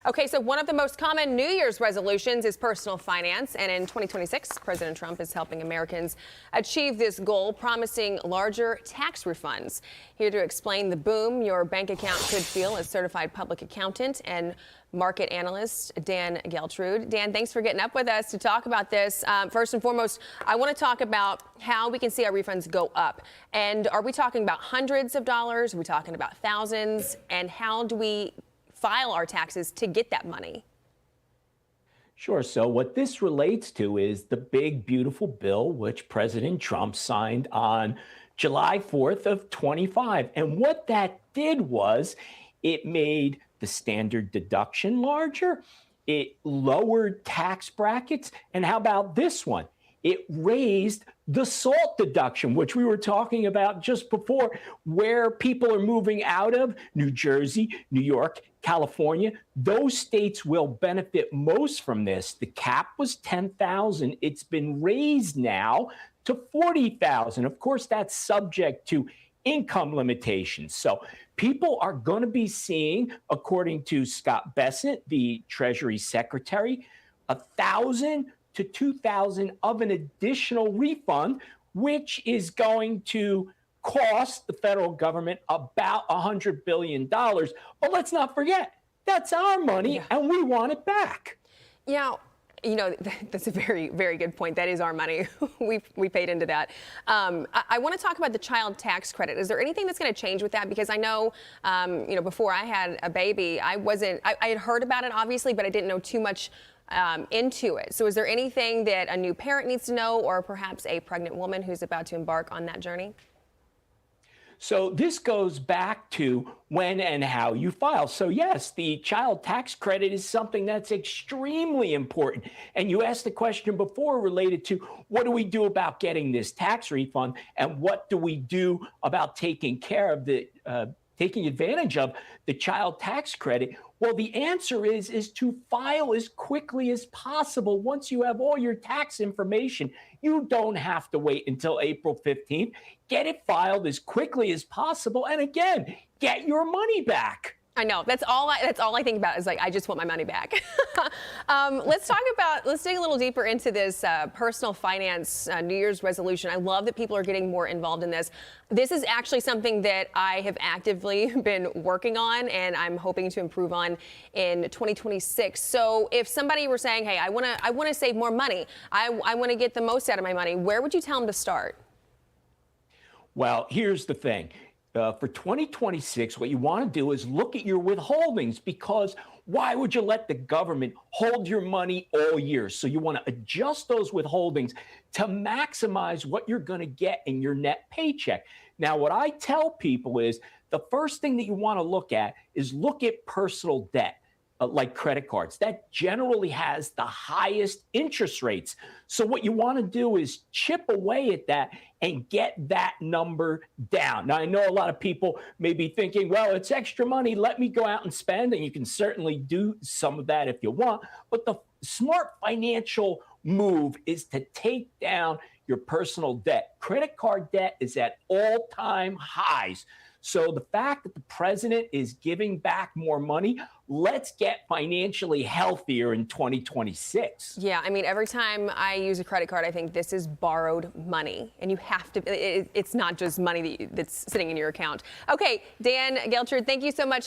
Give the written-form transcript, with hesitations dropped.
Okay, so one of the most common New Year's resolutions is personal finance. And in 2026, President Trump is helping Americans achieve this goal, promising larger tax refunds. Here to explain the boom your bank account could feel is certified public accountant and market analyst Dan Geltrude. Dan, thanks for getting up with us to talk about this. First and foremost, I want to talk about how we can see our refunds go up. And are we talking about hundreds of dollars? Are we talking about thousands? And how do we file our taxes to get that money? Sure. So what this relates to is the big, beautiful bill which President Trump signed on July 4th of 25. And what that did was it made the standard deduction larger. It lowered tax brackets. And how about this one? It raised the SALT deduction, which we were talking about just before, where people are moving out of New Jersey, New York, California. Those states will benefit most from this. The cap was 10,000. It's been raised now to 40,000. Of course, that's subject to income limitations. So people are going to be seeing, according to Scott Bessent, the Treasury Secretary, 1,000 to 2,000 of an additional refund, which is going to cost the federal government about $100 billion. But let's not forget, that's our money and we want it back. Yeah. You know, that's a very, very good point. That is our money. we paid into that. I want to talk about the child tax credit. Is there anything that's going to change with that? Because I know, before I had a baby, I had heard about it, obviously, but I didn't know too much into it. So is there anything that a new parent needs to know, or perhaps a pregnant woman who's about to embark on that journey? So this goes back to when and how you file. So yes, the child tax credit is something that's extremely important. And you asked the question before related to what do we do about getting this tax refund, and what do we do about taking care of taking advantage of the child tax credit? Well, the answer is to file as quickly as possible. Once you have all your tax information, you don't have to wait until April 15th. Get it filed as quickly as possible. And again, get your money back. I know. That's all I think about is like, I just want my money back. Let's dig a little deeper into this personal finance New Year's resolution. I love that people are getting more involved in this. This is actually something that I have actively been working on, and I'm hoping to improve on in 2026. So if somebody were saying, hey, I want to save more money, I want to get the most out of my money, where would you tell them to start? Well, here's the thing. For 2026, what you want to do is look at your withholdings, because why would you let the government hold your money all year? So you want to adjust those withholdings to maximize what you're going to get in your net paycheck. Now, what I tell people is the first thing that you want to look at is look at personal debt. Like credit cards, that generally has the highest interest rates. So what you want to do is chip away at that and get that number down. Now, I know a lot of people may be thinking, well, it's extra money, let me go out and spend, and you can certainly do some of that if you want. But the smart financial move is to take down your personal debt. Credit card debt is at all-time highs. So the fact that the president is giving back more money, let's get financially healthier in 2026. Yeah, I mean, every time I use a credit card, I think this is borrowed money, and you have to, it's not just money that's sitting in your account. Okay, Dan Geltrude, thank you so much.